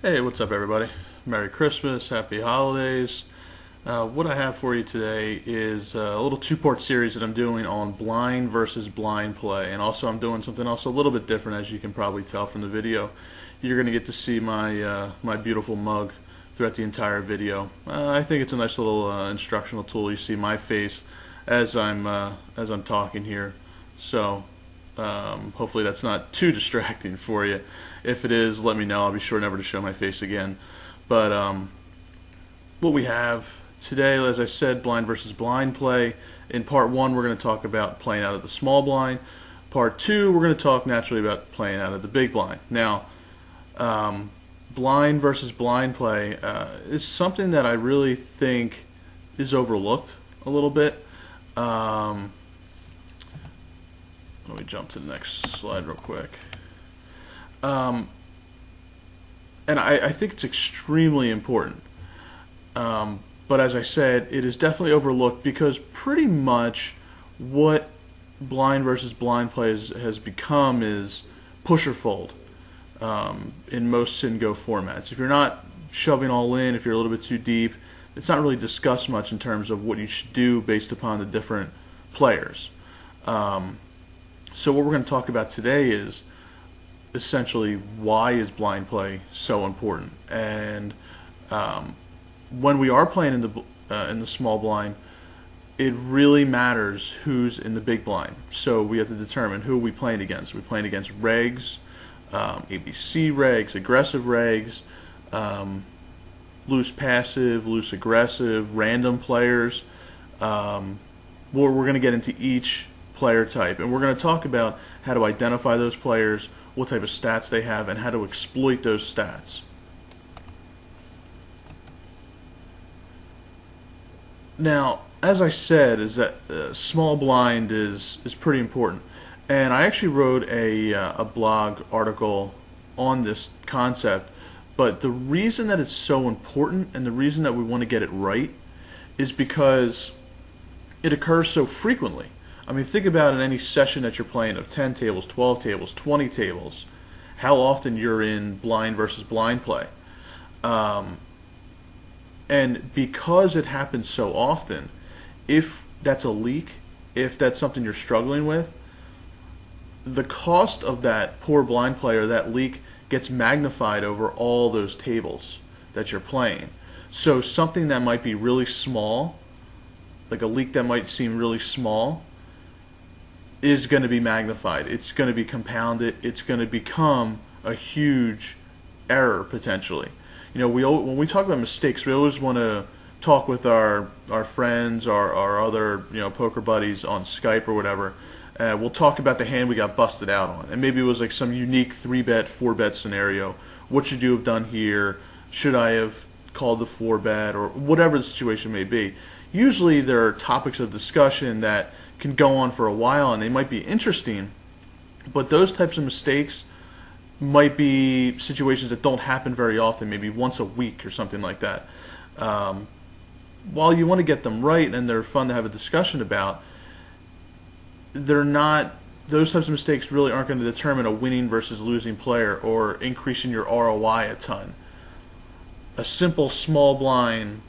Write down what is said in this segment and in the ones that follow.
Hey, what's up, everybody? Merry Christmas, Happy Holidays. What I have for you today is a little two-part series that I'm doing on blind versus blind play, and also I'm doing something else a little bit different, as you can probably tell from the video. You're going to get to see my beautiful mug throughout the entire video. I think it's a nice little instructional tool. You see my face as I'm talking here, so hopefully that's not too distracting for you. If it is, let me know. I'll be sure never to show my face again. But what we have today, as I said, blind versus blind play. In part one, we're going to talk about playing out of the small blind. Part two, we're going to talk naturally about playing out of the big blind. Now, blind versus blind play is something that I really think is overlooked a little bit. Let me jump to the next slide real quick. And I think it's extremely important. But as I said, it is definitely overlooked because pretty much what blind versus blind play has become is push or fold in most sit and go formats. If you're not shoving all in, if you're a little bit too deep, it's not really discussed much in terms of what you should do based upon the different players. So what we're going to talk about today is essentially why is blind play so important, and when we are playing in the small blind, it really matters who's in the big blind. So we have to determine who are we playing against. We're playing against regs, ABC regs, aggressive regs, loose passive, loose aggressive, random players. We're going to get into each player type, and we're going to talk about how to identify those players, what type of stats they have, and how to exploit those stats. Now, as I said, is that small blind is pretty important, and I actually wrote a blog article on this concept. But the reason that it's so important and the reason that we want to get it right is because it occurs so frequently. I mean, think about in any session that you're playing of 10 tables, 12 tables, 20 tables, how often you're in blind versus blind play. And because it happens so often, if that's a leak, if that's something you're struggling with, the cost of that poor blind play or that leak gets magnified over all those tables that you're playing. So something that might be really small, like a leak that might seem really small, is going to be magnified. It's going to be compounded. It's going to become a huge error potentially. You know, when we talk about mistakes, we always want to talk with our friends, our other poker buddies on Skype or whatever. We'll talk about the hand we got busted out on, and maybe it was like some unique 3-bet, 4-bet scenario. What should you have done here? Should I have called the 4-bet, or whatever the situation may be? Usually there are topics of discussion that can go on for a while, and they might be interesting, but those types of mistakes might be situations that don't happen very often, maybe once a week or something like that. While you want to get them right and they're fun to have a discussion about, they're not, those types of mistakes really aren't going to determine a winning versus losing player or increasing your ROI a ton. A simple small blind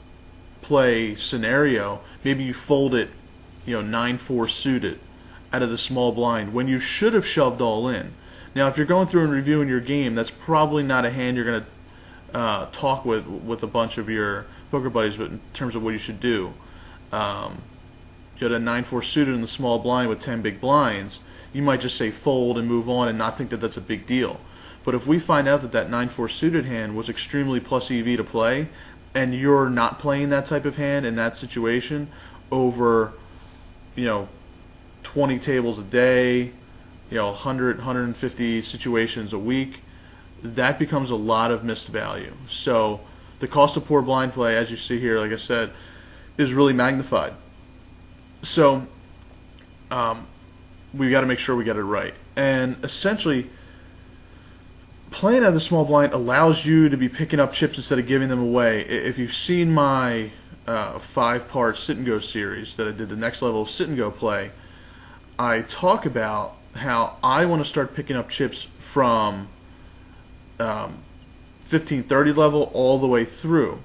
play scenario, maybe you fold it 9-4 suited out of the small blind when you should have shoved all in. Now, if you're going through and reviewing your game, that's probably not a hand you're going to talk with a bunch of your poker buddies, but in terms of what you should do. You had a 9-4 suited in the small blind with 10 big blinds, you might just say fold and move on and not think that that's a big deal. But if we find out that that 9-4 suited hand was extremely plus EV to play, and you're not playing that type of hand in that situation over 20 tables a day, 100, 150 situations a week, that becomes a lot of missed value. So the cost of poor blind play, as you see here, like I said, is really magnified. So we got to make sure we get it right. And essentially, playing out of the small blind allows you to be picking up chips instead of giving them away. If you've seen my 5-part sit and go series that I did, the next level of sit and go play, I talk about how I want to start picking up chips from 15, 30 level all the way through.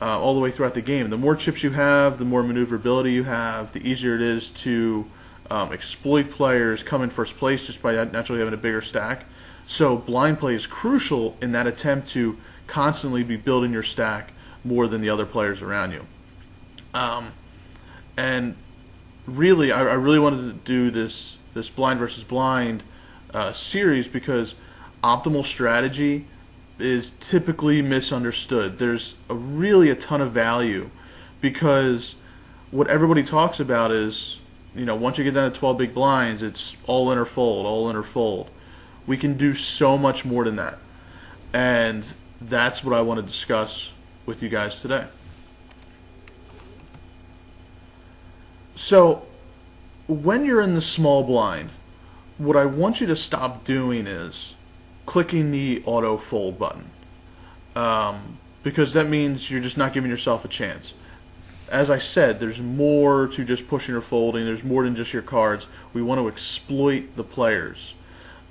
All the way throughout the game. The more chips you have, the more maneuverability you have, the easier it is to exploit players, come in first place just by naturally having a bigger stack. So blind play is crucial in that attempt to constantly be building your stack more than the other players around you. And really, I really wanted to do this blind versus blind series because optimal strategy is typically misunderstood. There's really a ton of value because what everybody talks about is, once you get down to 12 big blinds, it's all in or fold, all in or fold. We can do so much more than that. And that's what I want to discuss with you guys today. So, when you're in the small blind, what I want you to stop doing is clicking the auto fold button, because that means you're just not giving yourself a chance. As I said, there's more to just pushing or folding. There's more than just your cards. We want to exploit the players.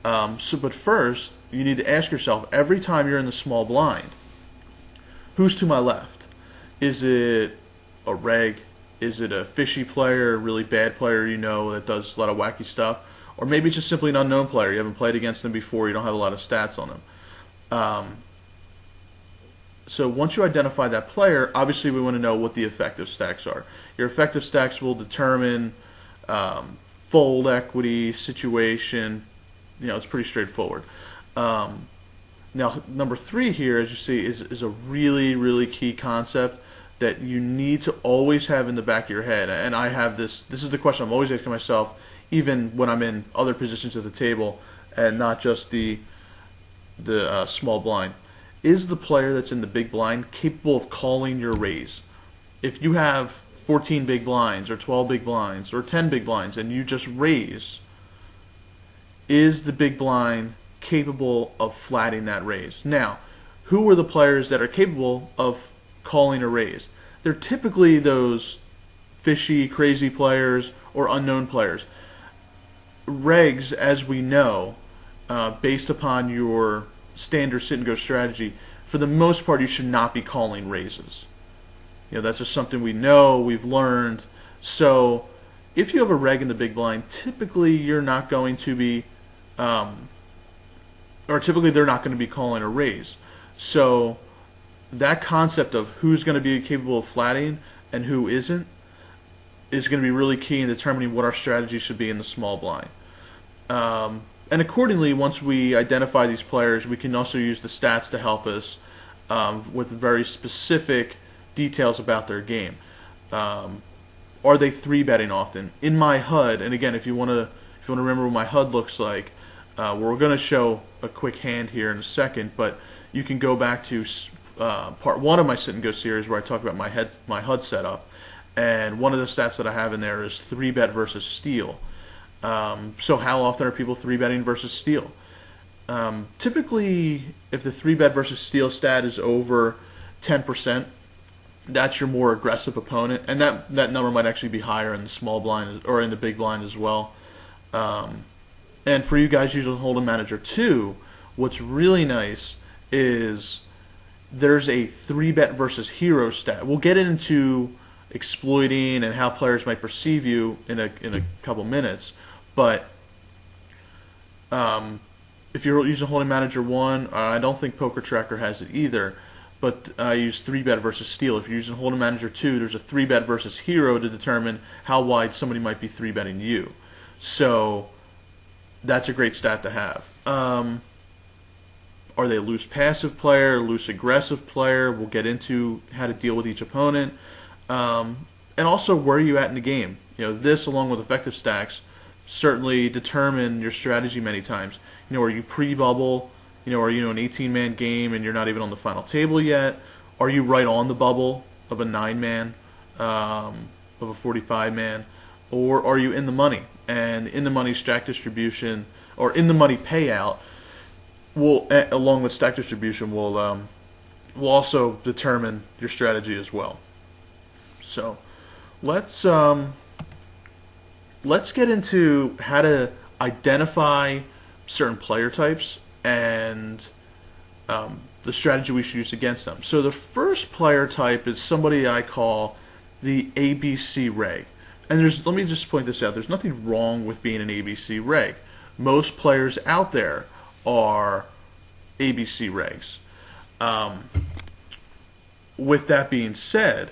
But first, you need to ask yourself, every time you're in the small blind, who's to my left? Is it a reg? Is it a fishy player, a really bad player that does a lot of wacky stuff? Or maybe it's just simply an unknown player. You haven't played against them before. You don't have a lot of stats on them. So once you identify that player, obviously we want to know what the effective stacks are. Your effective stacks will determine fold equity, situation. It's pretty straightforward. Now, number 3 here, as you see, is a really, really key concept that you need to always have in the back of your head. And I have this. This is the question I'm always asking myself, even when I'm in other positions at the table and not just the small blind. Is the player that's in the big blind capable of calling your raise? If you have 14 big blinds or 12 big blinds or 10 big blinds and you just raise, is the big blind capable of flatting that raise? Now, who are the players that are capable of calling a raise? They're typically those fishy, crazy players or unknown players. Regs, as we know, based upon your standard sit and go strategy, for the most part you should not be calling raises. That's just something we know, we've learned. So if you have a reg in the big blind, typically you're not going to be typically they're not going to be calling a raise. So that concept of who's going to be capable of flatting and who isn't is going to be really key in determining what our strategy should be in the small blind. And accordingly, once we identify these players, we can also use the stats to help us with very specific details about their game. Are they 3-betting often? In my HUD, and again, if you want to remember what my HUD looks like, we're going to show a quick hand here in a second, but you can go back to part 1 of my sit and go series where I talk about my HUD setup, and one of the stats that I have in there is 3-bet versus steal. So how often are people 3-betting versus steal? Typically, if the 3-bet versus steal stat is over 10%, that's your more aggressive opponent, and that number might actually be higher in the small blind or in the big blind as well. And for you guys using Hold'em Manager 2, what's really nice is there's a 3-bet versus hero stat. We'll get into exploiting and how players might perceive you in a couple minutes, but if you're using Hold'em Manager 1, I don't think Poker Tracker has it either, but I use 3-bet versus steal. If you're using Hold'em Manager 2, there's a 3-bet versus hero to determine how wide somebody might be 3-betting you. So that's a great stat to have. Are they a loose passive player, loose aggressive player? We'll get into how to deal with each opponent. And also, where are you at in the game? This, along with effective stacks, certainly determine your strategy many times. Are you pre-bubble? Are you an 18-man game and you're not even on the final table yet? Are you right on the bubble of a 9-man, of a 45-man? Or are you in the money? And in the money stack distribution, or in the money payout, will, along with stack distribution, will also determine your strategy as well. So let's get into how to identify certain player types and the strategy we should use against them. So the first player type is somebody I call the ABC reg. And let me just point this out. There's nothing wrong with being an ABC reg. Most players out there are ABC regs. With that being said,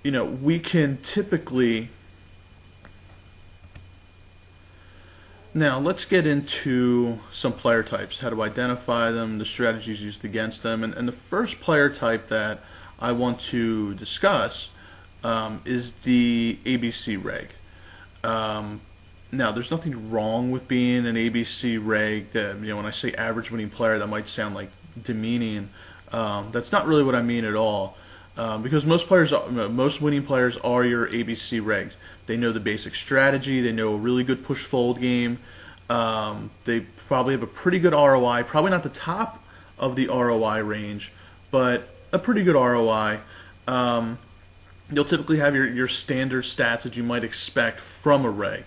we can typically. Now let's get into some player types, how to identify them, the strategies used against them, and the first player type that I want to discuss is the ABC reg. Now, there's nothing wrong with being an ABC reg. That, when I say average winning player, that might sound like demeaning. That's not really what I mean at all. Because most winning players are your ABC regs. They know the basic strategy. They know a really good push-fold game. They probably have a pretty good ROI. Probably not the top of the ROI range, but a pretty good ROI. You'll typically have your standard stats that you might expect from a reg.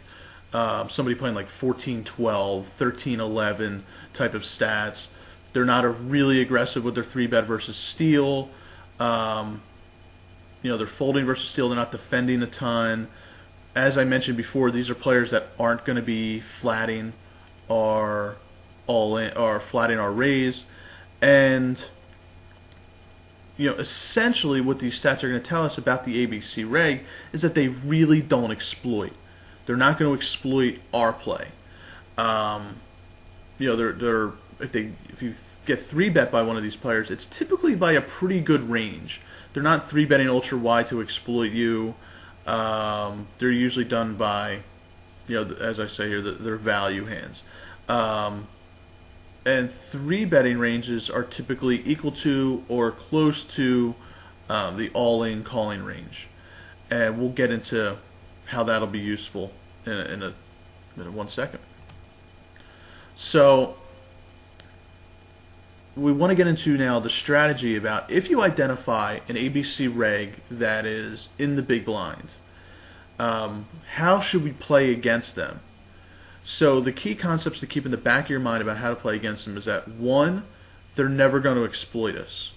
Somebody playing like 14-12, 13-11 type of stats. They're not really aggressive with their 3-bet versus steal. They're folding versus steal. They're not defending a ton. As I mentioned before, these are players that aren't going to be flatting our all-in or flatting our raise, and essentially what these stats are going to tell us about the ABC reg is that they really don't exploit. They're not going to exploit our play. They're if you get 3-bet by one of these players, it's typically by a pretty good range. They're not 3-betting ultra wide to exploit you. They're usually done by, as I say here, their value hands. And 3-betting ranges are typically equal to or close to the all-in calling range. And we'll get into how that'll be useful in 1 second. So we want to get into now the strategy about if you identify an ABC reg that is in the big blind, how should we play against them? So the key concepts to keep in the back of your mind about how to play against them is that, one, they're never going to exploit us.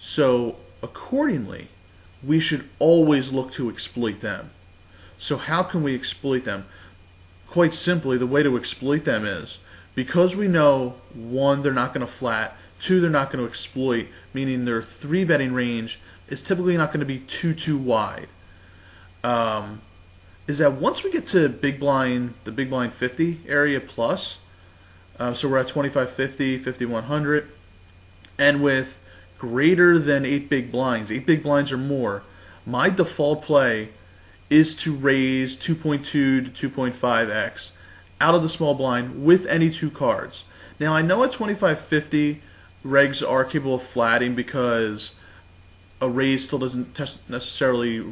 So accordingly, we should always look to exploit them. So how can we exploit them? Quite simply, the way to exploit them is, because we know, one, they're not going to flat, two, they're not going to exploit, meaning their 3-betting range is typically not going to be too wide. Is that once we get to the big blind 50 area plus, so we're at 2550, 5100, and with greater than 8 big blinds or more, my default play is to raise 2.2 to 2.5x out of the small blind with any 2 cards. Now I know at 2550 regs are capable of flatting because a raise still doesn't necessarily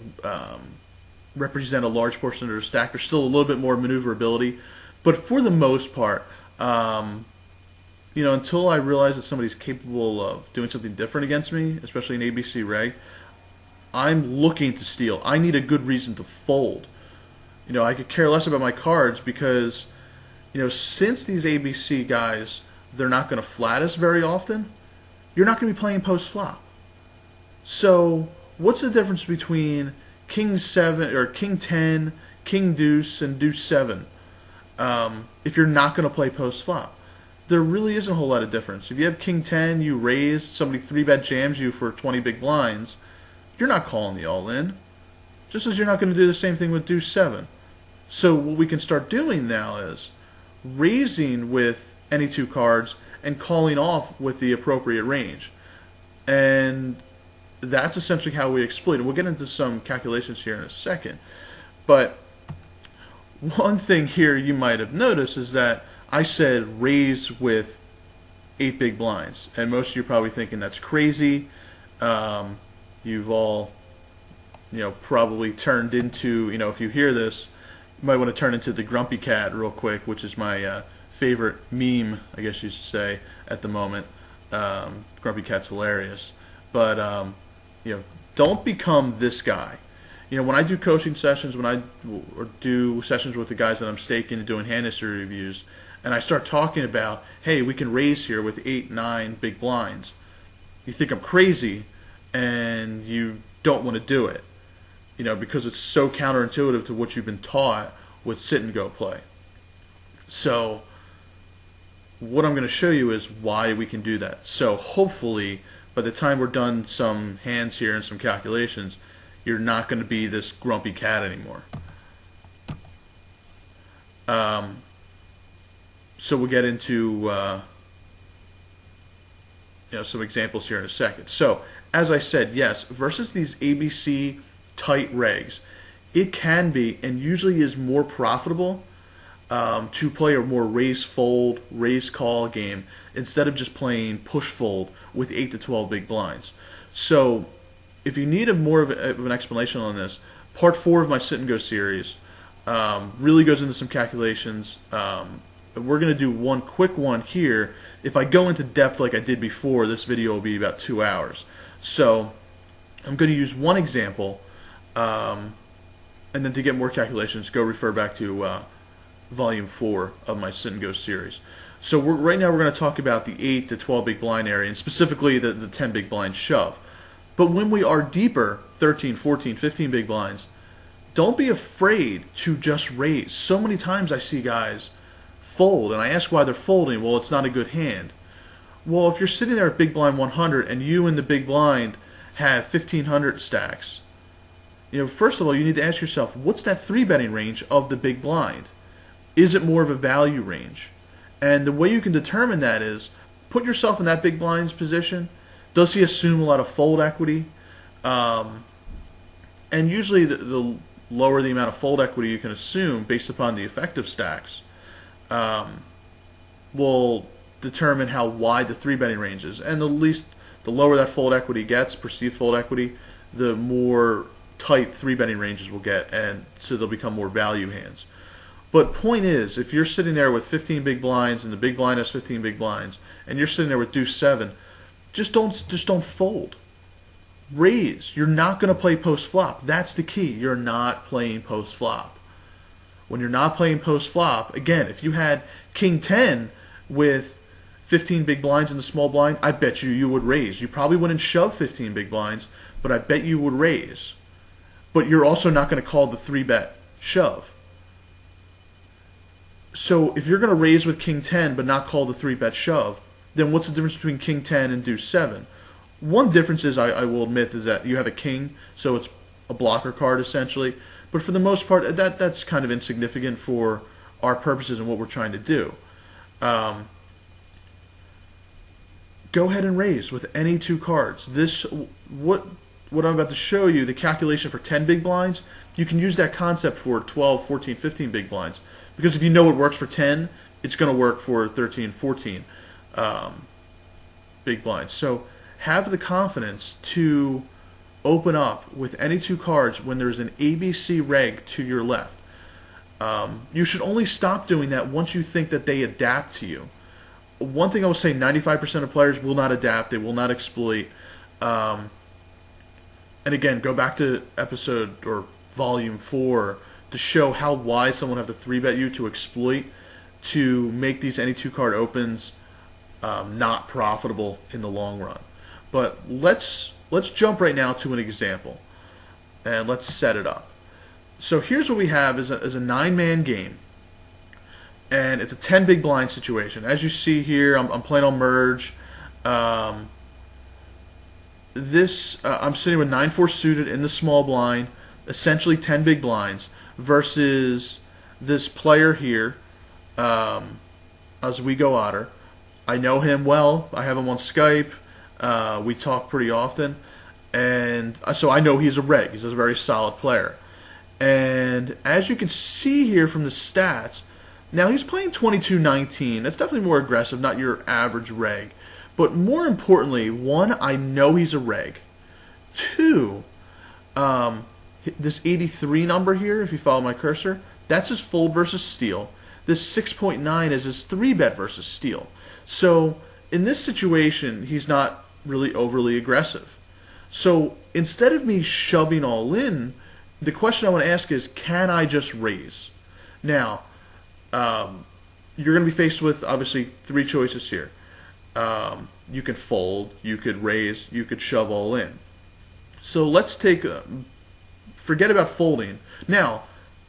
represent a large portion of their stack. There's still a little bit more maneuverability, but for the most part, until I realize that somebody's capable of doing something different against me, especially an ABC reg, I'm looking to steal. I need a good reason to fold. I could care less about my cards because, since these ABC guys, they're not going to flat us very often, you're not going to be playing post-flop. So what's the difference between King 7 or King 10, King Deuce, and Deuce 7 if you're not going to play post-flop? There really isn't a whole lot of difference. If you have King 10, you raise, somebody 3-bet jams you for 20 big blinds, you're not calling the all-in. Just as you're not going to do the same thing with Deuce 7. So what we can start doing now is raising with any 2 cards and calling off with the appropriate range. And that's essentially how we exploit. And we'll get into some calculations here in a second. But one thing here you might have noticed is that I said raise with 8 big blinds. And most of you are probably thinking that's crazy. You've all, probably turned into, if you hear this, you might want to turn into the Grumpy Cat real quick, which is my favorite meme, I guess you should say, at the moment. Grumpy Cat's hilarious. But, don't become this guy. When I do coaching sessions, when I do sessions with the guys that I'm staking and doing hand history reviews, and I start talking about, hey, we can raise here with 8, 9 big blinds, you think I'm crazy, and you don't want to do it, because it's so counterintuitive to what you've been taught with sit and go play. So what I'm going to show you is why we can do that. So hopefully by the time we're done some hands here and some calculations, you're not going to be this grumpy cat anymore. So we'll get into some examples here in a second. So as I said, yes, versus these ABC tight regs, it can be and usually is more profitable to play a more raise fold, raise call game instead of just playing push fold with 8 to 12 big blinds. So if you need more of an explanation on this, part 4 of my sit and go series really goes into some calculations. We're going to do one quick one here. If I go into depth like I did before, this video will be about 2 hours. So I'm going to use one example, and then to get more calculations, go refer back to volume 4 of my sit and go series. So right now we're going to talk about the 8 to 12 big blind area, and specifically the 10 big blind shove. But when we are deeper, 13, 14, 15 big blinds, don't be afraid to just raise. So many times I see guys fold, and I ask why they're folding. Well, it's not a good hand. Well, if you're sitting there at big blind 100 and you in the big blind have 1500 stacks, first of all, you need to ask yourself, what's that 3-betting range of the big blind? Is it more of a value range? And the way you can determine that is put yourself in that big blind's position. Does he assume a lot of fold equity? And usually the lower the amount of fold equity you can assume based upon the effective stacks will determine how wide the 3-betting range is. And the lower that fold equity gets, perceived fold equity, the more tight 3-betting ranges will get, and so they'll become more value hands. But point is, if you're sitting there with 15 big blinds and the big blind has 15 big blinds, and you're sitting there with deuce 7, just don't fold. Raise. You're not going to play post flop. That's the key. You're not playing post flop. When you're not playing post flop, again, if you had king 10 with 15 big blinds in the small blind, I bet you would raise. You probably wouldn't shove 15 big blinds, but I bet you would raise. But you're also not going to call the 3-bet shove. So if you're going to raise with king 10 but not call the 3-bet shove, then what's the difference between king 10 and deuce 7? One difference is, I will admit, is that you have a king, so it's a blocker card essentially. But for the most part, that's kind of insignificant for our purposes and what we're trying to do. Go ahead and raise with any 2 cards. What I'm about to show you, the calculation for 10 big blinds, you can use that concept for 12, 14, 15 big blinds. Because if you know it works for 10, it's going to work for 13, 14 big blinds. So have the confidence to open up with any 2 cards when there's an ABC reg to your left. You should only stop doing that once you think that they adapt to you. One thing I will say, 95% of players will not adapt. They will not exploit. And again, go back to episode or volume 4 to show how wise someone have to 3-bet you to exploit to make these any 2 card opens not profitable in the long run. But let's jump right now to an example and let's set it up. So here's what we have is a 9-man game, and it's a 10 big blind situation. As you see here, I'm playing on merge. I'm sitting with 9-4 suited in the small blind, essentially 10 big blinds, versus this player here, Oswego Otter. I know him well. I have him on Skype. We talk pretty often, and so I know he's a reg. He's a very solid player. And as you can see here from the stats, now he's playing 22-19. That's definitely more aggressive, not your average reg. But more importantly, 1, I know he's a reg. 2, this 83 number here, if you follow my cursor, that's his fold versus steal. This 6.9 is his 3-bet versus steal. So in this situation, he's not really overly aggressive. So instead of me shoving all in, the question I want to ask is, can I just raise? Now, you're going to be faced with obviously three choices here. You could fold, you could raise, you could shove all in. So let's forget about folding. Now,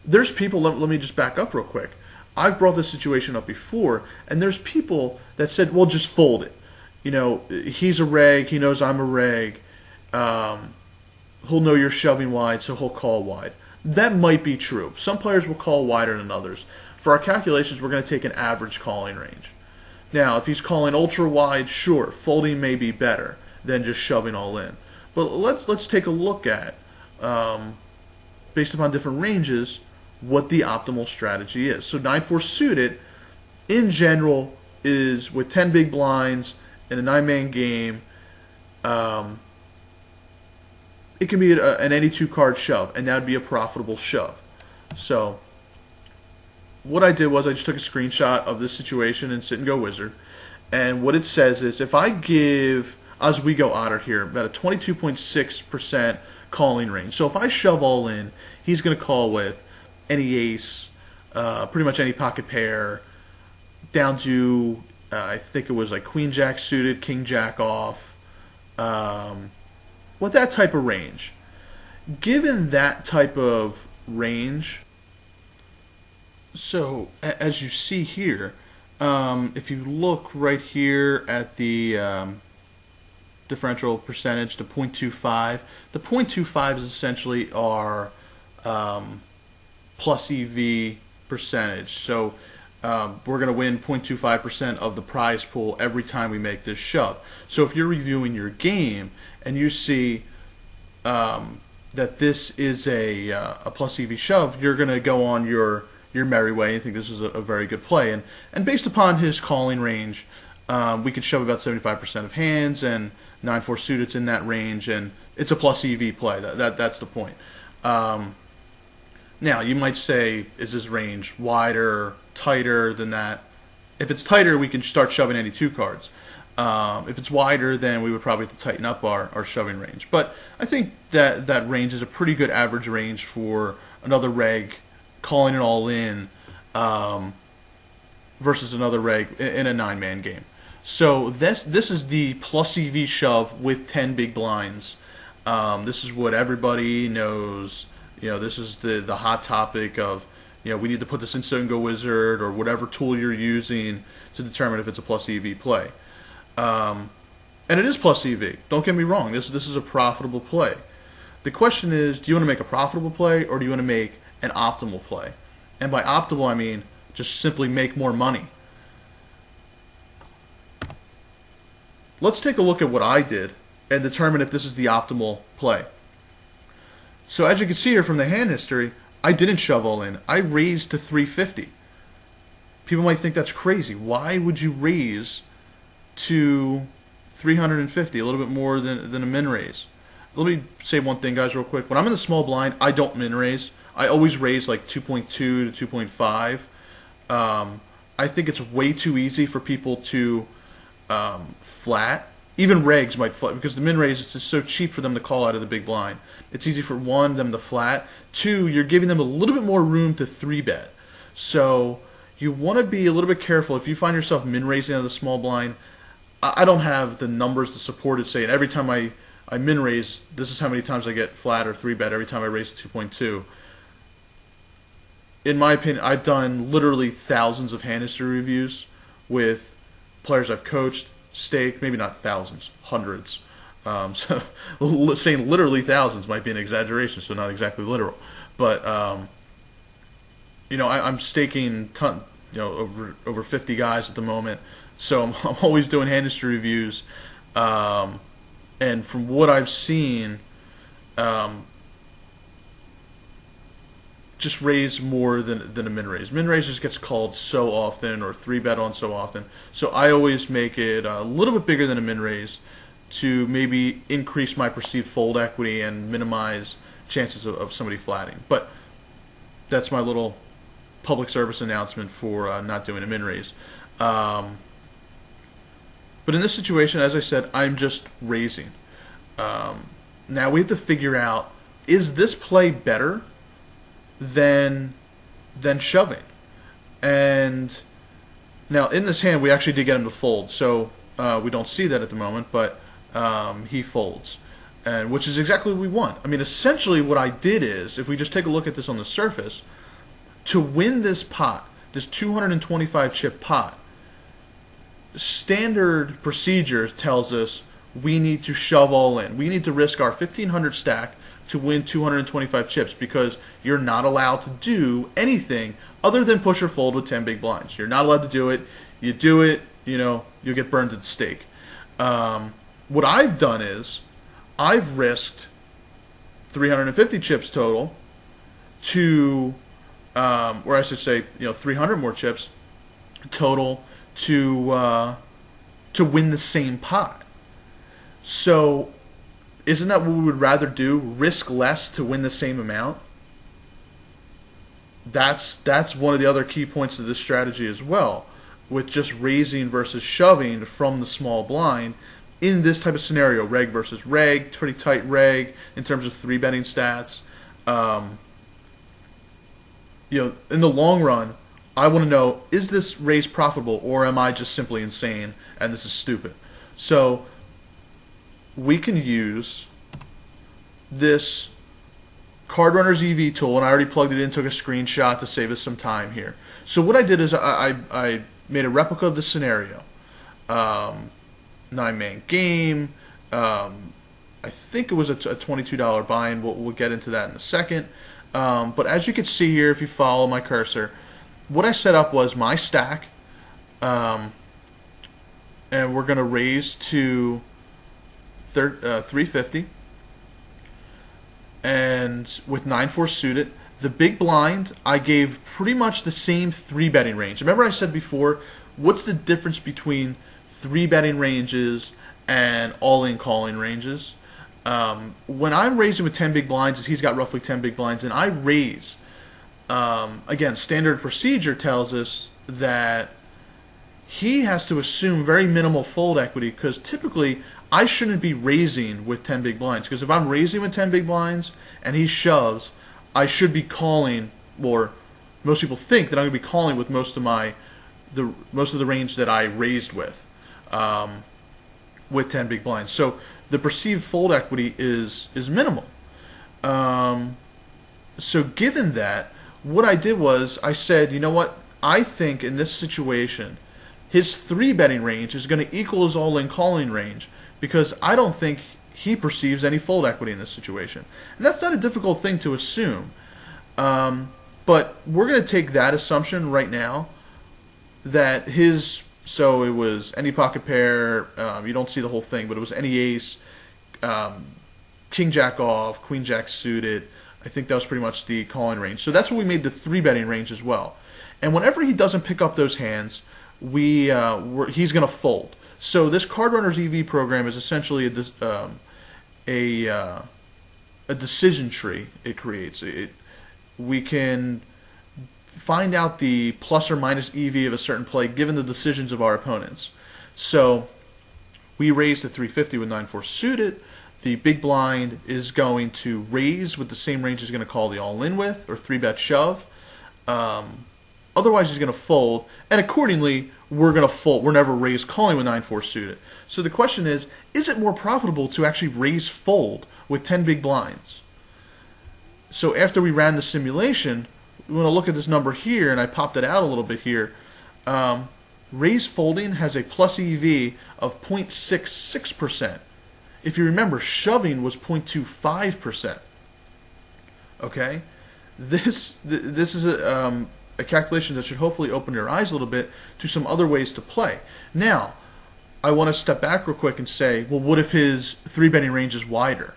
there's people, let me just back up real quick. I've brought this situation up before, and there's people that said, well, just fold it. You know, he's a reg, he knows I'm a reg, he'll know you're shoving wide, so he'll call wide. That might be true. Some players will call wider than others. For our calculations, we're going to take an average calling range. Now, if he's calling ultra wide, sure, folding may be better than just shoving all in. But let's take a look at, based upon different ranges, what the optimal strategy is. So 9-4 suited, in general, is with 10 big blinds in a 9-man game. It can be an 82 card shove, and that would be a profitable shove. So what I did was I just took a screenshot of this situation in Sit and Go Wizard, and what it says is if I give Oswego Otter here about a 22.6% calling range. So if I shove all in, he's going to call with any ace, pretty much any pocket pair, down to I think it was like Queen Jack suited, King Jack off, with that type of range. Given that type of range, so as you see here, if you look right here at the differential percentage, the 0.25, the 0.25 is essentially our plus EV percentage. So we're going to win 0.25% of the prize pool every time we make this shove. So if you're reviewing your game and you see that this is a plus EV shove, you're going to go on your merry way and think this is a very good play. And based upon his calling range, we could shove about 75% of hands, and 9-4 suited's in that range, and it's a plus EV play. That's the point. Now, you might say, is this range wider, tighter than that? If it's tighter, we can start shoving 82 cards. If it's wider, then we would probably have to tighten up our shoving range. But I think that range is a pretty good average range for another reg calling it all in versus another reg in a 9-man game. So this is the plus EV shove with 10 big blinds. This is what everybody knows. You know, this is the hot topic of, you know, we need to put this in Sit and Go Wizard or whatever tool you're using to determine if it's a plus EV play. And it is plus EV. Don't get me wrong. This is a profitable play. The question is, do you want to make a profitable play or do you want to make an optimal play? And by optimal, I mean just simply make more money. Let's take a look at what I did and determine if this is the optimal play. So as you can see here from the hand history, I didn't shove all in. I raised to 350. People might think that's crazy. Why would you raise to 350, a little bit more than a min raise? Let me say one thing, guys, real quick. When I'm in the small blind, I don't min raise. I always raise like 2.2 to 2.5. I think it's way too easy for people to flat. Even regs might flat because the min raise is just so cheap for them to call out of the big blind. It's easy for one, them to flat. Two, you're giving them a little bit more room to 3-bet. So you want to be a little bit careful. If you find yourself min raising out of the small blind, I don't have the numbers to support it saying every time I min raise, this is how many times I get flat or 3-bet every time I raise to 2.2. In my opinion, I've done literally thousands of hand history reviews with players I've coached, staked, maybe not thousands, hundreds. So saying literally thousands might be an exaggeration, so not exactly literal. But you know, I'm staking over 50 guys at the moment, so I'm always doing hand history reviews. And from what I've seen, just raise more than a min raise. Min raise just gets called so often, or 3-bet on so often. So I always make it a little bit bigger than a min raise to maybe increase my perceived fold equity and minimize chances of somebody flatting. But that's my little public service announcement for not doing a min raise. But in this situation, as I said, I'm just raising. Now we have to figure out, is this play better than shoving? And Now, in this hand, we actually did get him to fold, so we don't see that at the moment, but he folds, and which is exactly what we want. I mean, essentially what I did is, if we just take a look at this on the surface, to win this pot, this 225 chip pot, standard procedure tells us we need to shove all in. We need to risk our 1,500 stack to win 225 chips, because you're not allowed to do anything other than push or fold with 10 big blinds. You're not allowed to do it. You do it, you know, you'll get burned at the stake. What I've done is I've risked 350 chips total to, or I should say, 300 more chips total to win the same pot. So, isn't that what we would rather do? Risk less to win the same amount? That's one of the other key points of this strategy as well, with just raising versus shoving from the small blind in this type of scenario, reg versus reg, pretty tight reg in terms of 3-betting stats. In the long run, I want to know, is this raise profitable, or am I just simply insane and this is stupid? So we can use this Card Runner's EV tool, and I already plugged it in, took a screenshot to save us some time here. So what I did is I made a replica of the scenario. 9-man game. I think it was a $22 buy-in. We'll get into that in a second. But as you can see here, if you follow my cursor, what I set up was my stack, and we're going to raise to 350, and with 9-4 suited. The big blind, I gave pretty much the same 3-betting range. Remember I said before, what's the difference between 3-betting ranges and all-in calling ranges? When I'm raising with 10 big blinds, he's got roughly 10 big blinds, and I raise, again, standard procedure tells us that he has to assume very minimal fold equity, because typically I shouldn't be raising with 10 big blinds, because if I'm raising with 10 big blinds and he shoves, I should be calling, or most people think that I'm going to be calling with most of the range that I raised with 10 big blinds. So the perceived fold equity is minimal. So given that, what I did was I said, you know what, I think in this situation his 3-betting range is going to equal his all-in calling range, because I don't think he perceives any fold equity in this situation. And that's not a difficult thing to assume. But we're going to take that assumption right now, that so it was any pocket pair, you don't see the whole thing, but it was any ace, king jack off, queen jack suited. I think that was pretty much the calling range. So that's what we made the 3-betting range as well. And whenever he doesn't pick up those hands, he's going to fold. So this Card Runner's EV program is essentially a decision tree it creates. We can find out the plus or minus EV of a certain play given the decisions of our opponents. So we raised to 350 with 9-4 suited. The big blind is going to raise with the same range he's going to call the all-in with, or 3-bet shove. Otherwise, he's going to fold, and accordingly, we're going to fold. We're never raise calling with 9-4 suited. So the question is it more profitable to actually raise fold with 10 big blinds? So after we ran the simulation, we want to look at this number here, and I popped it out a little bit here. Raise folding has a plus EV of 0.66%. If you remember, shoving was 0.25%. Okay, this is a calculation that should hopefully open your eyes a little bit to some other ways to play. Now, I want to step back real quick and say, well, what if his 3-betting range is wider?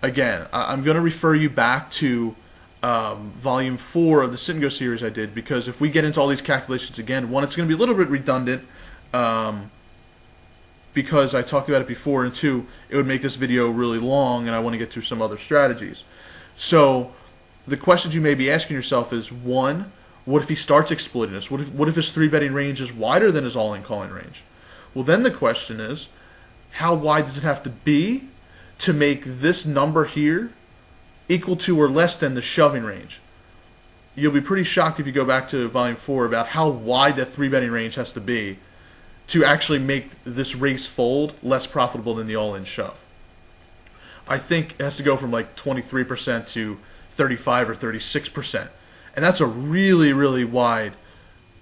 Again, I'm going to refer you back to volume 4 of the Sit and Go series I did, because if we get into all these calculations again, one, it's going to be a little bit redundant, because I talked about it before, and two, it would make this video really long, and I want to get through some other strategies. So the questions you may be asking yourself is, one, what if he starts exploiting this? What if his 3-betting range is wider than his all-in calling range? Well, then the question is, how wide does it have to be to make this number here equal to or less than the shoving range? you'll be pretty shocked if you go back to Volume 4 about how wide that 3-betting range has to be to actually make this race fold less profitable than the all-in shove. I think it has to go from like 23% to 35 or 36%. And that's a really, really wide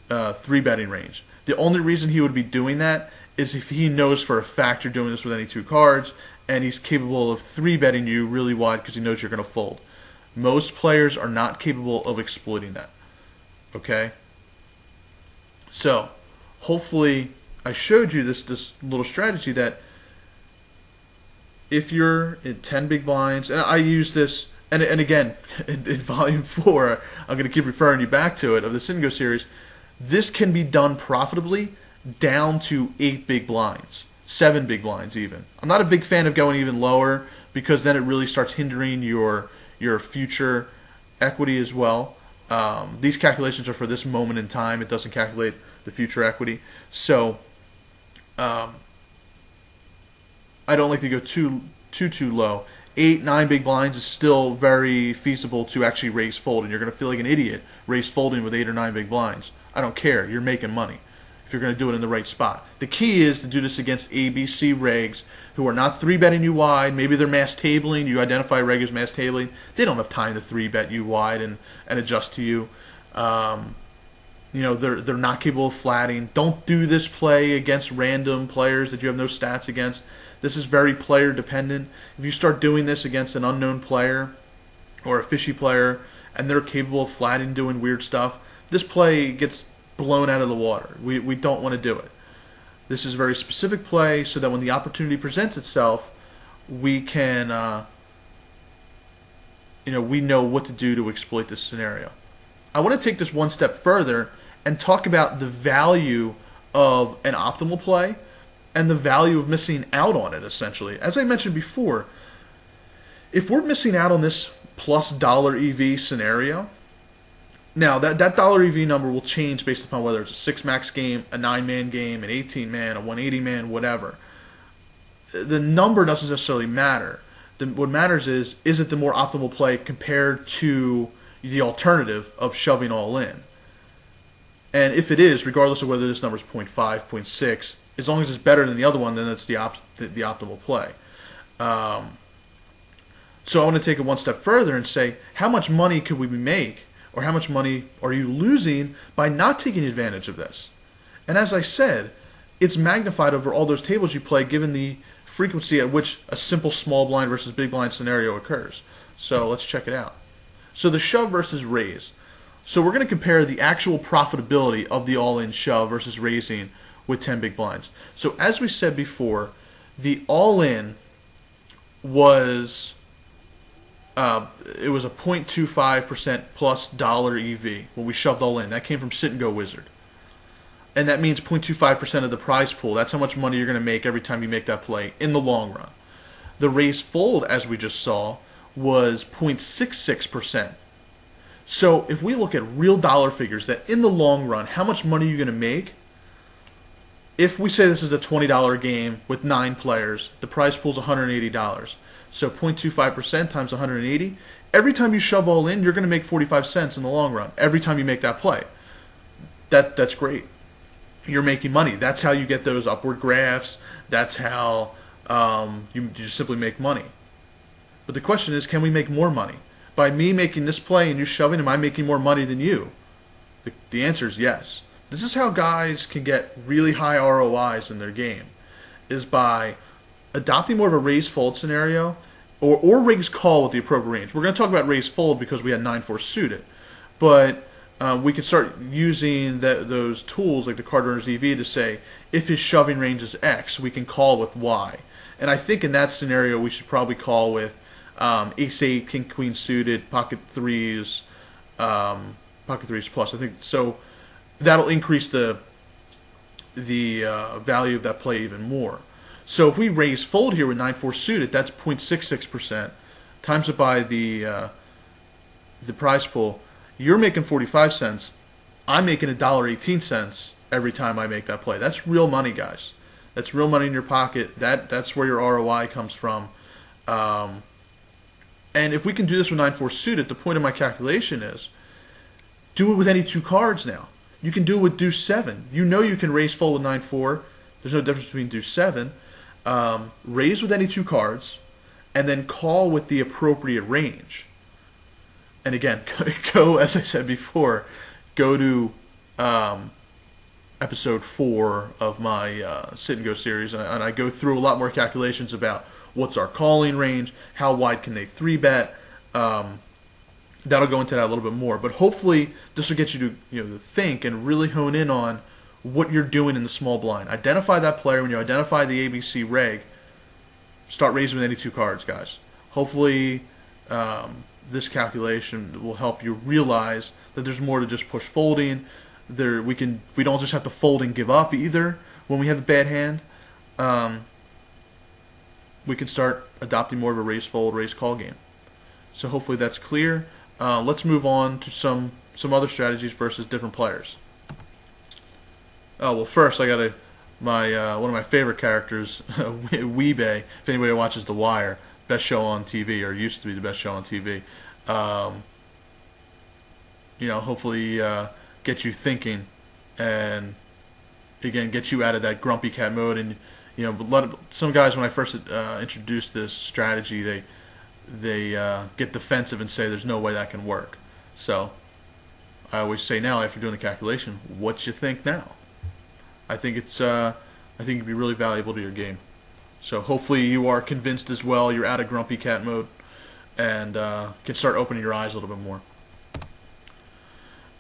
3-betting range. The only reason he would be doing that is if he knows for a fact you're doing this with any 2 cards, and he's capable of 3-betting you really wide because he knows you're going to fold. Most players are not capable of exploiting that. Okay? So, hopefully I showed you this little strategy that if you're in 10 big blinds, and I use this, and again, in Volume 4, I'm going to keep referring you back to it, of the Sin Go series, this can be done profitably down to 8 big blinds, 7 big blinds even. I'm not a big fan of going even lower because then it really starts hindering your future equity as well. These calculations are for this moment in time. It doesn't calculate the future equity. So I don't like to go too low. 8, 9 big blinds is still very feasible to actually raise fold, and you're going to feel like an idiot raise folding with 8 or 9 big blinds. I don't care. You're making money if you're going to do it in the right spot. The key is to do this against ABC regs who are not 3-betting you wide. Maybe they're mass tabling. You identify reg as mass tabling. They don't have time to 3-bet you wide and adjust to you. You know, they're not capable of flatting. Don't do this play against random players that you have no stats against. This is very player dependent. If you start doing this against an unknown player or a fishy player and they're capable of flatting, doing weird stuff, this play gets blown out of the water. We don't want to do it. This is a very specific play so that when the opportunity presents itself, we can, we know what to do to exploit this scenario. I want to take this one step further and talk about the value of an optimal play and the value of missing out on it, essentially. As I mentioned before, if we're missing out on this plus dollar EV scenario, now that dollar EV number will change based upon whether it's a 6-max game, a 9-man game, an 18-man, a 180-man, whatever. The number doesn't necessarily matter. What matters is it the more optimal play compared to the alternative of shoving all in? And if it is, regardless of whether this number is 0.5, 0.6, as long as it's better than the other one, then that's the optimal play. So I want to take it one step further and say, how much money could we make, or how much money are you losing by not taking advantage of this? And as I said, it's magnified over all those tables you play given the frequency at which a simple small blind versus big blind scenario occurs. So let's check it out. So the shove versus raise. So we're going to compare the actual profitability of the all-in shove versus raising with 10 big blinds. So as we said before, the all-in was it was a 0.25% plus dollar EV when we shoved all in. That came from Sit and Go Wizard. And that means 0.25% of the prize pool. That's how much money you're going to make every time you make that play in the long run. The raise fold, as we just saw, was 0.66%. So if we look at real dollar figures, that in the long run, how much money are you going to make? If we say this is a $20 game with 9 players, the prize pool is $180. So 0.25% times 180. Every time you shove all in, you're going to make 45 cents in the long run. Every time you make that play. That's great. You're making money. That's how you get those upward graphs. That's how you just simply make money. But the question is, can we make more money? By me making this play and you shoving, am I making more money than you? The answer is yes. This is how guys can get really high ROIs in their game, is by adopting more of a raise fold scenario or raise call with the appropriate range. We're going to talk about raise fold because we had 9-4 suited, but we can start using those tools like the card runner's EV to say if his shoving range is X, we can call with Y. And I think in that scenario we should probably call with Ace-8, King-Queen suited, pocket threes plus. I think so. That'll increase the value of that play even more. So if we raise fold here with 9-4 suited, that's 0.66%. Times it by the prize pool. You're making 45 cents. I'm making $1.18 every time I make that play. That's real money, guys. That's real money in your pocket. That's where your ROI comes from. And if we can do this with 9-4 suited, the point of my calculation is Do it with any two cards now. You can do it with deuce 7. You know you can raise fold with 9-4. There's no difference between deuce 7. Raise with any two cards, and then call with the appropriate range. And again, go, as I said before, go to episode 4 of my Sit and Go series, and I go through a lot more calculations about what's our calling range, how wide can they 3-bet. That'll go into that a little bit more, but hopefully this will get you to think and really hone in on what you're doing in the small blind. Identify that player. When you identify the ABC reg, start raising with any two cards, guys. Hopefully this calculation will help you realize that there's more to just push folding. We don't just have to fold and give up either when we have a bad hand. We can start adopting more of a raise fold, raise call game. So hopefully that's clear. Let's move on to some other strategies versus different players. Oh well, first I got one of my favorite characters, Weebay. If anybody watches The Wire, best show on TV, or used to be the best show on TV. Hopefully get you thinking, and again get you out of that grumpy cat mode. And some guys, when I first introduced this strategy, they get defensive and say there's no way that can work. So I always say now, after doing the calculation, what you think now? I think it'd be really valuable to your game. So hopefully you are convinced as well. You're out of grumpy cat mode and can start opening your eyes a little bit more.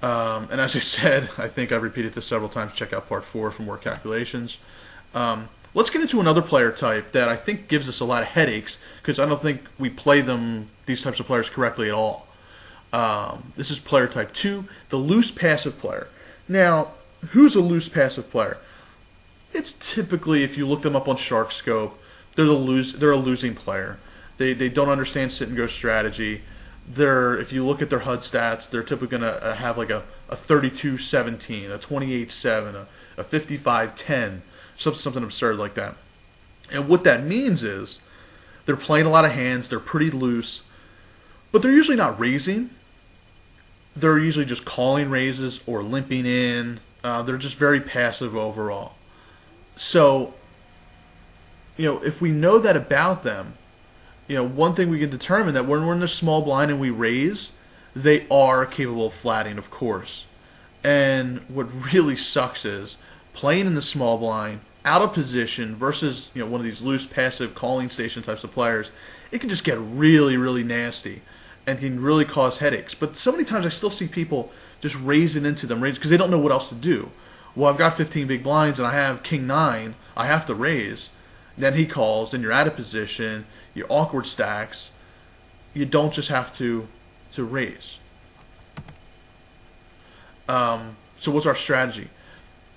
And as I said, I think I've repeated this several times. Check out part 4 for more calculations. Let's get into another player type that I think gives us a lot of headaches, because I don't think we play these types of players correctly at all. This is player type 2, the loose passive player. Now, who's a loose passive player? It's typically, if you look them up on Shark Scope, they're a losing player. They don't understand sit and go strategy. If you look at their HUD stats, they're typically going to have like a 32-17, a 28-7, a 55-10, something absurd like that. And what that means is they're playing a lot of hands, they're pretty loose, but they're usually not raising. They're usually just calling raises or limping in. They're just very passive overall. So, if we know that about them, one thing we can determine that when we're in the small blind and we raise, they are capable of flatting, of course. And what really sucks is playing in the small blind, out of position versus one of these loose passive calling station types of players, it can just get really, really nasty and can really cause headaches. But so many times I still see people just raising into them, because they don't know what else to do. Well, I've got 15 big blinds and I have king 9, I have to raise. Then he calls, and you're out of position, you're awkward stacks. You don't just have to raise. So what's our strategy?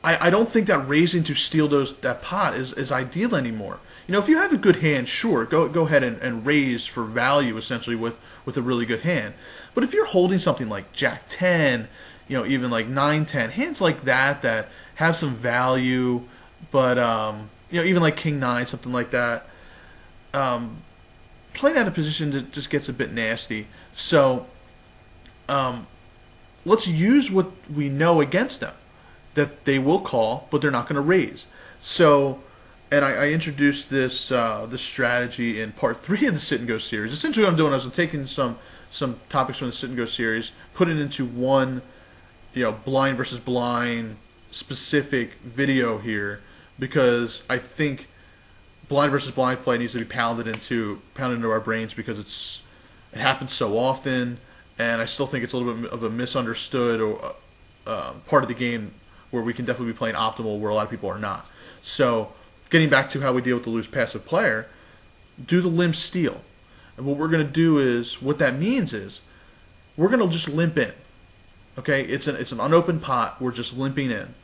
I don't think that raising to steal that pot is ideal anymore. If you have a good hand, sure, go ahead and raise for value, essentially, with a really good hand. But if you're holding something like Jack 10, even like 9-10, hands like that have some value, but even like King 9, something like that, playing out of position just gets a bit nasty. So let's use what we know against them, that they will call, but they're not going to raise. So, and I introduced this strategy in part 3 of the Sit and Go series. Essentially what I'm doing is I'm taking some topics from the Sit and Go series, put it into one blind versus blind specific video here, because I think blind versus blind play needs to be pounded into our brains, because it happens so often, and I still think it's a little bit of a misunderstood or part of the game where we can definitely be playing optimal where a lot of people are not. So getting back to how we deal with the loose passive player, do the limp steal. And what we're going to do is, what that means is, we're going to just limp in. Okay, it's an unopened pot. We're just limping in.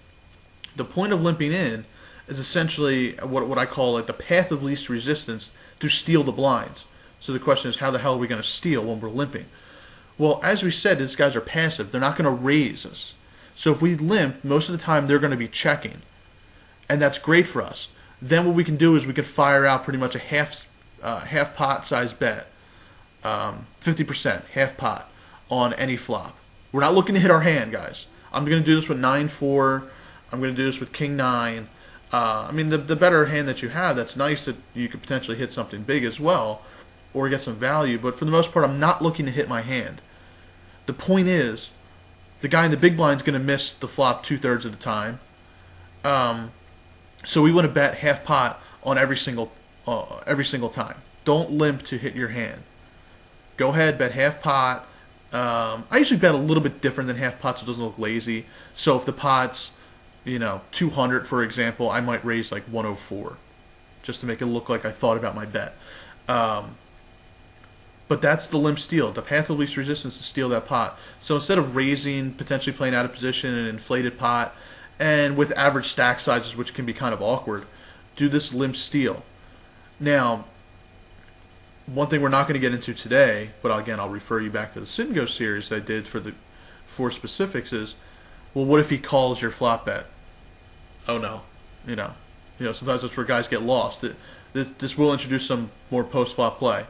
The point of limping in is essentially what I call like the path of least resistance to steal the blinds. So the question is, how the hell are we going to steal when we're limping? Well, as we said, these guys are passive. They're not going to raise us. So if we limp, most of the time they're going to be checking, and that's great for us. Then what we can do is we can fire out pretty much a half pot size bet, 50%, half pot on any flop. We're not looking to hit our hand, guys. I'm going to do this with 9-4. I'm going to do this with King 9. I mean, the better hand that you have, that's nice that you could potentially hit something big as well, or get some value. But for the most part, I'm not looking to hit my hand. The point is, the guy in the big blind is going to miss the flop 2/3 of the time. So we want to bet half pot on every single time. Don't limp to hit your hand. Go ahead, bet half pot. I usually bet a little bit different than half pot so it doesn't look lazy. So if the pot's 200, for example, I might raise like 104 just to make it look like I thought about my bet. But that's the limp steal, the path of least resistance to steal that pot. So instead of raising, potentially playing out of position, an inflated pot, and with average stack sizes, which can be kind of awkward, do this limp steal. Now, one thing we're not going to get into today, but again, I'll refer you back to the sit and go series I did for the 4 specifics is, well, what if he calls your flop bet? Oh no, sometimes that's where guys get lost. This will introduce some more post-flop play.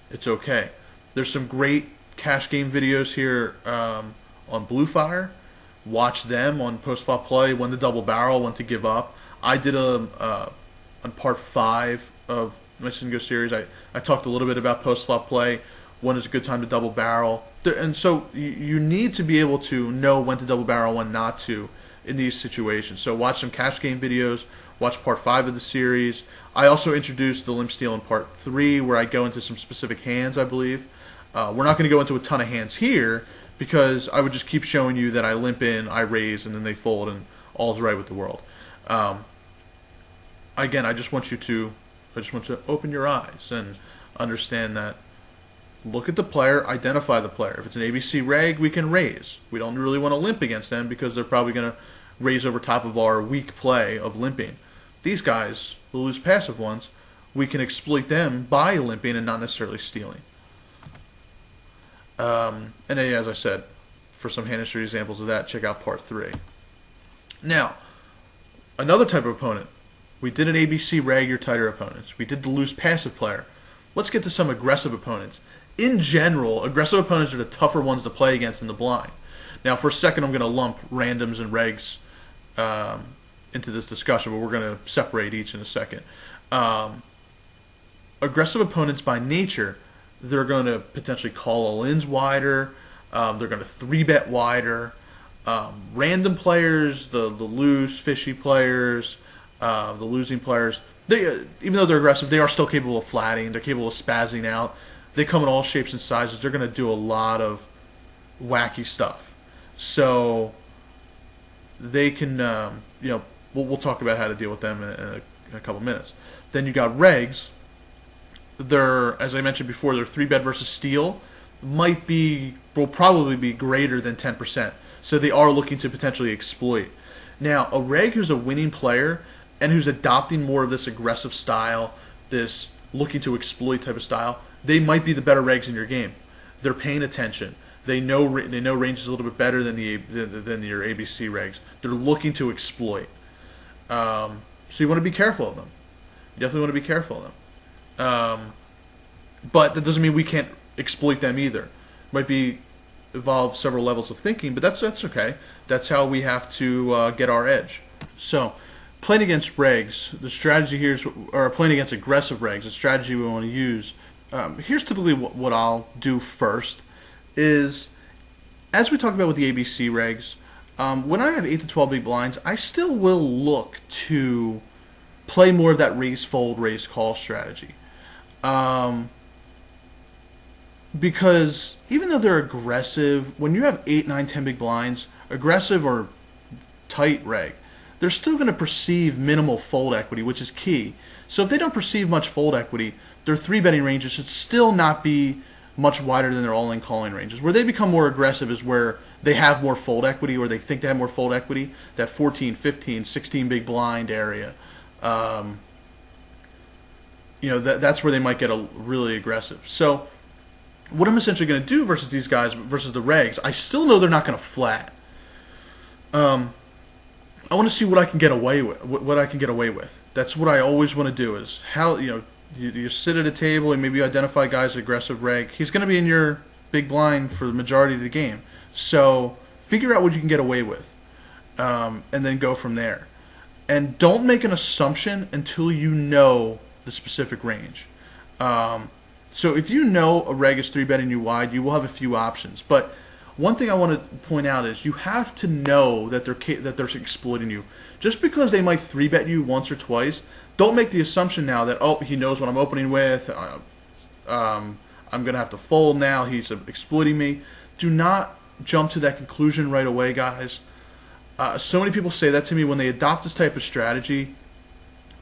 It's okay. There's some great cash game videos here on Blue Fire. Watch them on post-flop play, when to double barrel, when to give up. I did on part 5 of my sit and go series. I talked a little bit about post-flop play, when is a good time to double barrel. And so you need to be able to know when to double barrel, when not to in these situations. So watch some cash game videos, watch part 5 of the series. I also introduced the limp steal in part 3 where I go into some specific hands, I believe. We're not going to go into a ton of hands here because I would just keep showing you that I limp in, I raise, and then they fold, and all's right with the world. Again, I just want you to open your eyes and understand that. Look at the player, identify the player. If it's an ABC reg, we can raise. We don't really want to limp against them because they're probably going to raise over top of our weak play of limping. These guys, the loose passive ones, we can exploit them by limping and not necessarily stealing. And then, as I said, for some hand history examples of that, check out part 3. Now, another type of opponent. We did an ABC reg, your tighter opponents. We did the loose passive player. Let's get to some aggressive opponents. In general, aggressive opponents are the tougher ones to play against in the blind. Now, for a second, I'm going to lump randoms and regs into this discussion, but we're going to separate each in a second. Aggressive opponents, by nature, they're going to potentially call all-ins wider. They're going to 3-bet wider. Random players, the loose, fishy players, the losing players, even though they're aggressive, they are still capable of flatting. They're capable of spazzing out. They come in all shapes and sizes. They're going to do a lot of wacky stuff. So they can, we'll talk about how to deal with them in a couple minutes. Then you got regs. They're, as I mentioned before, their 3-bet versus steal will probably be greater than 10%. So they are looking to potentially exploit. Now, a reg who's a winning player and who's adopting more of this aggressive style, this looking to exploit type of style, they might be the better regs in your game. They're paying attention. They know ranges a little bit better than your ABC regs. They're looking to exploit. So you want to be careful of them. You definitely want to be careful of them. But that doesn't mean we can't exploit them either. Might evolve several levels of thinking, but that's okay. That's how we have to get our edge. So, playing against regs, the strategy here is, or playing against aggressive regs, the strategy we want to use. Here's typically what I'll do first is, as we talked about with the ABC regs, when I have 8 to 12 big blinds, I still will look to play more of that raise fold, raise call strategy. Because even though they're aggressive, when you have 8, 9, 10 big blinds, aggressive or tight reg, they're still going to perceive minimal fold equity, which is key. So if they don't perceive much fold equity, their 3-betting ranges should still not be much wider than their all-in calling ranges. Where they become more aggressive is where they have more fold equity, or they think they have more fold equity, that 14, 15, 16 big blind area. That's where they might get really aggressive. So what I'm essentially going to do versus these guys, versus the regs, I still know they're not going to flat. I want to see what I can get away with. That's what I always want to do. Is how you sit at a table and maybe you identify guys aggressive reg. He's going to be in your big blind for the majority of the game. So figure out what you can get away with, and then go from there. And don't make an assumption until you know the specific range. So if you know a reg is 3-betting you wide, you will have a few options. But one thing I want to point out is you have to know that they're exploiting you. Just because they might 3-bet you once or twice, don't make the assumption now that, oh, he knows what I'm opening with. I'm going to have to fold now. He's exploiting me. Do not jump to that conclusion right away, guys. So many people say that to me when they adopt this type of strategy.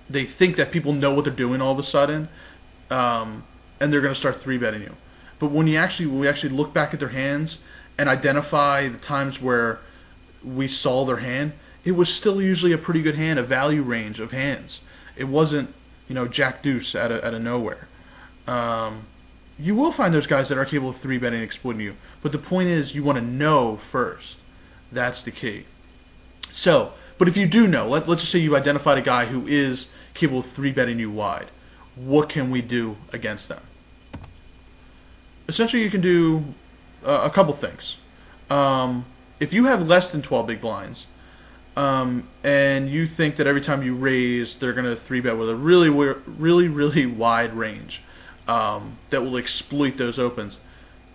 They think that people know what they're doing all of a sudden, and they're going to start 3-betting you. But when we actually look back at their hands and identify the times where we saw their hand, it was still usually a pretty good hand, a value range of hands. It wasn't, Jack Deuce out of nowhere. You will find those guys that are capable of 3-betting and exploiting you. But the point is, you want to know first. That's the key. So, but if you do know, let's just say you identified a guy who is capable of 3-betting you wide. What can we do against them? Essentially, you can do a couple things. If you have less than 12 big blinds, and you think that every time you raise, they're going to 3-bet with a really wide range that will exploit those opens,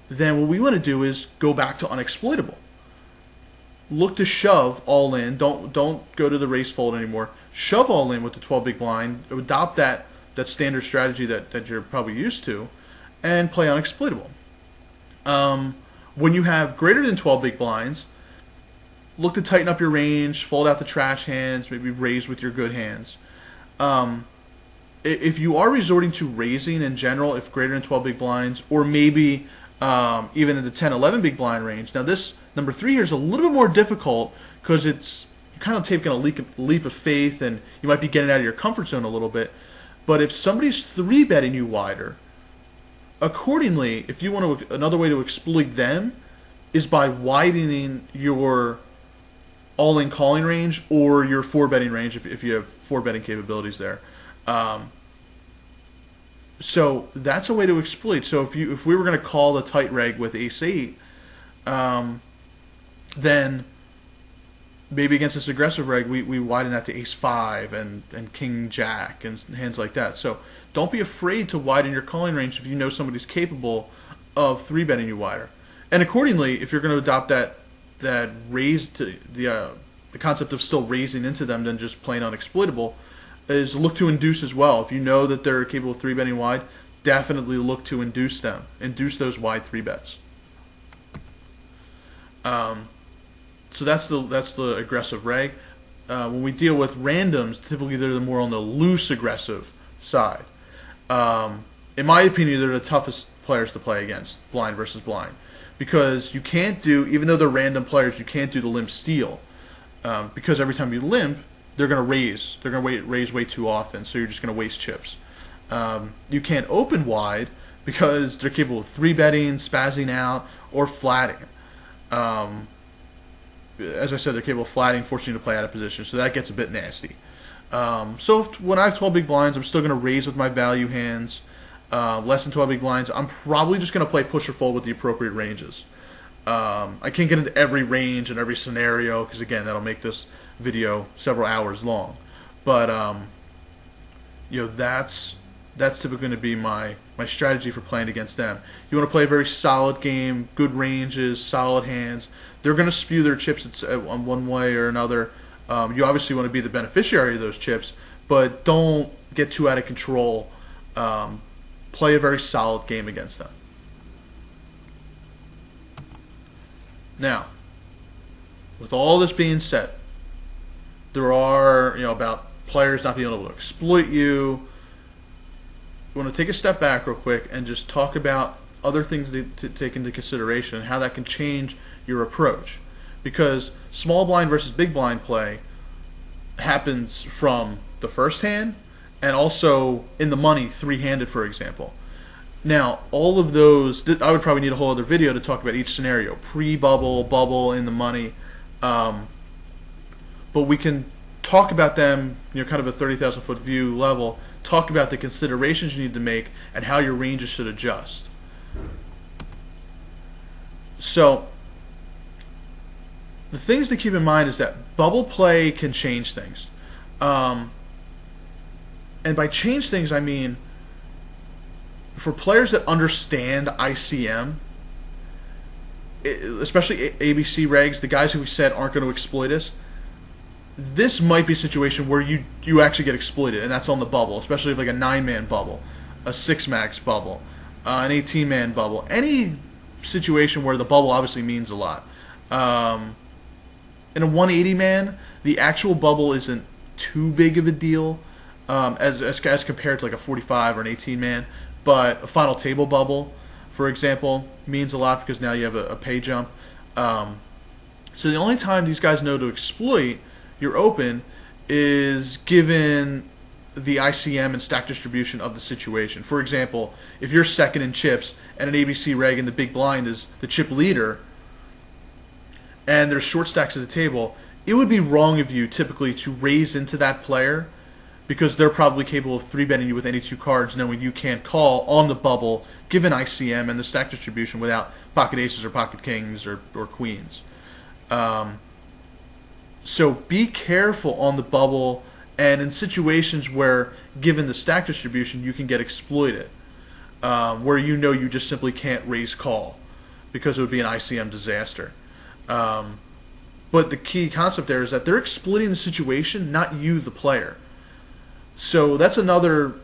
then what we want to do is go back to unexploitable. Look to shove all in. Don't go to the raise fold anymore. Shove all in with the 12 big blind. Adopt that standard strategy that you're probably used to, and play unexploitable. When you have greater than 12 big blinds, look to tighten up your range, fold out the trash hands, maybe raise with your good hands. If you are resorting to raising in general, if greater than 12 big blinds, or maybe even in the 10, 11 big blind range. Now this number 3 here is a little bit more difficult because you're kind of taking a leap of faith, and you might be getting out of your comfort zone a little bit. But if somebody's 3-betting you wider, accordingly, if you want to, another way to exploit them is by widening your all-in calling range or your 4-betting range if you have 4-betting capabilities there. So that's a way to exploit. So if we were going to call the tight reg with ace-8, then maybe against this aggressive reg we widen that to ace-5 and king-jack and hands like that. So don't be afraid to widen your calling range if you know somebody's capable of 3-betting you wider. And accordingly, if you're going to adopt that raise to the concept of still raising into them than just plain unexploitable, is look to induce as well. If you know that they're capable of 3-betting wide, definitely look to induce them. Induce those wide 3-bets. So that's the aggressive reg. When we deal with randoms, typically they're more on the loose aggressive side. In my opinion, they're the toughest players to play against, blind versus blind, because you can't do, even though they're random players, you can't do the limp steal, because every time you limp, they're going to raise. They're going to raise way too often, so you're just going to waste chips. You can't open wide because they're capable of 3-betting, spazzing out, or flatting. As I said, they're capable of flatting, forcing you to play out of position, so that gets a bit nasty. So when I have 12 big blinds, I'm still going to raise with my value hands. Less than 12 big blinds, I'm probably just going to play push or fold with the appropriate ranges. I can't get into every range and every scenario because, again, that'll make this video several hours long. But that's typically going to be my strategy for playing against them. You want to play a very solid game, good ranges, solid hands. They're going to spew their chips on one way or another. You obviously want to be the beneficiary of those chips, but don't get too out of control. Play a very solid game against them. Now, with all this being said, there are, about players not being able to exploit you. We want to take a step back real quick and just talk about other things to take into consideration and how that can change your approach. Because small blind versus big blind play happens from the first hand and also in the money 3-handed, for example. Now, all of those, I would probably need a whole other video to talk about each scenario. Pre-bubble, bubble, in the money. But we can talk about them, kind of a 30,000 foot view level, talk about the considerations you need to make and how your ranges should adjust. So, the things to keep in mind is that bubble play can change things. Um, and by change things, I mean for players that understand ICM, especially ABC regs, the guys who we said aren't going to exploit us, this might be a situation where you actually get exploited, and that's on the bubble, especially like a 9-man bubble, a 6-max bubble, an 18-man bubble, any situation where the bubble obviously means a lot. In a 180-man, the actual bubble isn't too big of a deal as compared to like a 45 or an 18-man, but a final table bubble, for example, means a lot because now you have a pay jump. So the only time these guys know to exploit your open is given the ICM and stack distribution of the situation. For example, if you're second in chips and an ABC reg and the big blind is the chip leader and there's short stacks at the table, it would be wrong of you typically to raise into that player because they're probably capable of 3-betting you with any 2 cards knowing you can't call on the bubble given ICM and the stack distribution without pocket aces or pocket kings or queens. So be careful on the bubble, and in situations where, given the stack distribution, you can get exploited, where you know you just simply can't raise call because it would be an ICM disaster. But the key concept there is that they're exploiting the situation, not you, the player. So that's another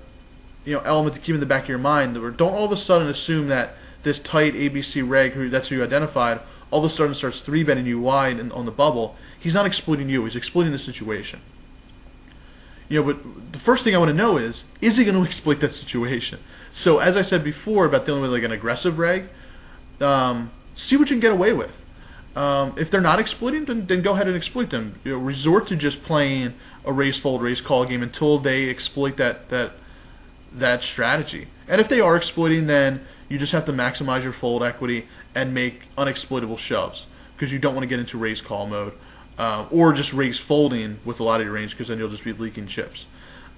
element to keep in the back of your mind. Where don't all of a sudden assume that this tight ABC reg, that's who you identified, all of a sudden starts 3-betting you wide on the bubble. He's not exploiting you. He's exploiting the situation. But the first thing I want to know is he going to exploit that situation? So as I said before about dealing with like an aggressive reg, see what you can get away with. If they're not exploiting, then go ahead and exploit them. Resort to just playing a raise fold, raise call game until they exploit that strategy. And if they are exploiting, then you just have to maximize your fold equity and make unexploitable shoves because you don't want to get into raise call mode. Or just raise folding with a lot of your range because then you'll just be leaking chips.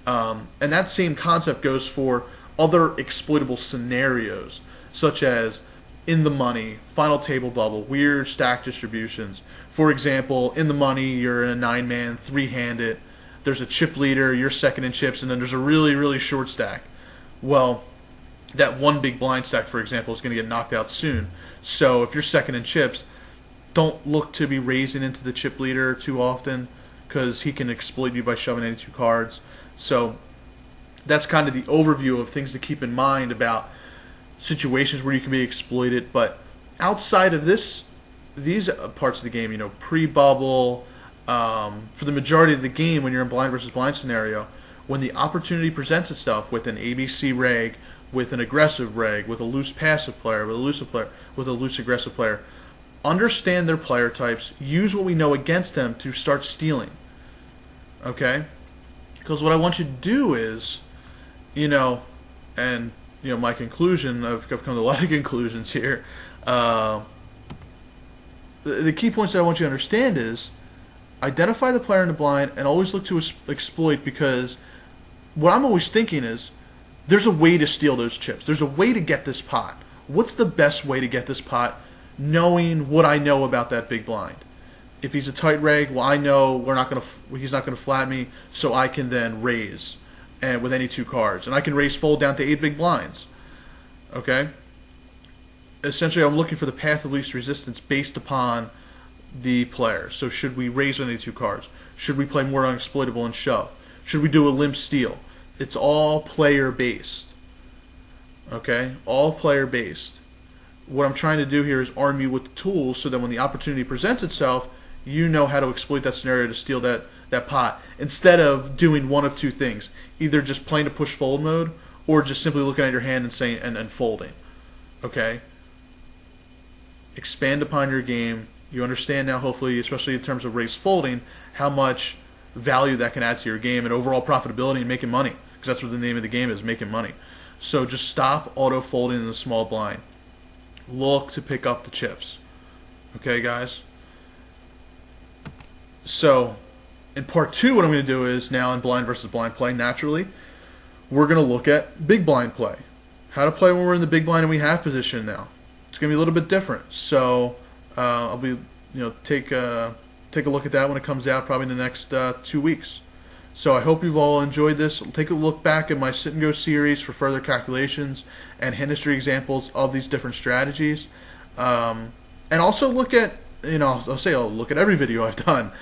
And that same concept goes for other exploitable scenarios, such as in the money, final table bubble, weird stack distributions. For example, in the money, you're in a 9-man, 3-handed, there's a chip leader, you're second in chips, and then there's a really, really short stack. Well, that one big blind stack, for example, is going to get knocked out soon. So if you're second in chips, don't look to be raising into the chip leader too often because he can exploit you by shoving any 2 cards. So that's kind of the overview of things to keep in mind about situations where you can be exploited. But outside of these parts of the game, pre-bubble, for the majority of the game when you're in blind versus blind scenario, when the opportunity presents itself with an ABC reg, with an aggressive reg, with a loose passive player, with a loose aggressive player, understand their player types, use what we know against them to start stealing. Okay? Because what I want you to do is, my conclusion, I've come to a lot of conclusions here. The key points that I want you to understand is identify the player in the blind and always look to exploit, because what I'm always thinking is there's a way to steal those chips. There's a way to get this pot. What's the best way to get this pot? Knowing what I know about that big blind. If he's a tight reg, well, I know he's not gonna flat me, so I can then raise, and with any 2 cards, and I can raise fold down to 8 big blinds. Okay. Essentially, I'm looking for the path of least resistance based upon the player. So should we raise with any 2 cards? Should we play more unexploitable and shove? Should we do a limp steal? It's all player based. Okay, all player based. What I'm trying to do here is arm you with the tools so that when the opportunity presents itself, you know how to exploit that scenario to steal that pot, instead of doing one of 2 things: either just playing a push fold mode, or just simply looking at your hand and saying and folding. Okay? Expand upon your game. You understand now, hopefully, especially in terms of raise folding, how much value that can add to your game and overall profitability and making money, because that's what the name of the game is, making money. So just stop auto folding in the small blind. Look to pick up the chips. Okay, guys? So, in part 2, what I'm going to do is, now in blind versus blind play, naturally, we're going to look at big blind play. How to play when we're in the big blind and we have position now. It's going to be a little bit different. So, I'll be take a look at that when it comes out, probably in the next 2 weeks. So I hope you've all enjoyed this. Take a look back at my sit and go series for further calculations and hand history examples of these different strategies. And also look at, I'll look at every video I've done.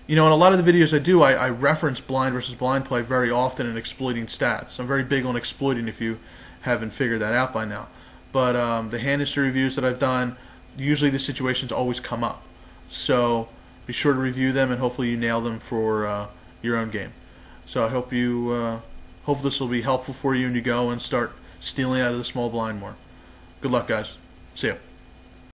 In a lot of the videos I do, I reference blind versus blind play very often in exploiting stats. I'm very big on exploiting, if you haven't figured that out by now. But the hand history reviews that I've done, usually the situations always come up. So be sure to review them, and hopefully you nail them for your own game. So I hope this will be helpful for you, and you go and start stealing out of the small blind more. Good luck, guys. See ya.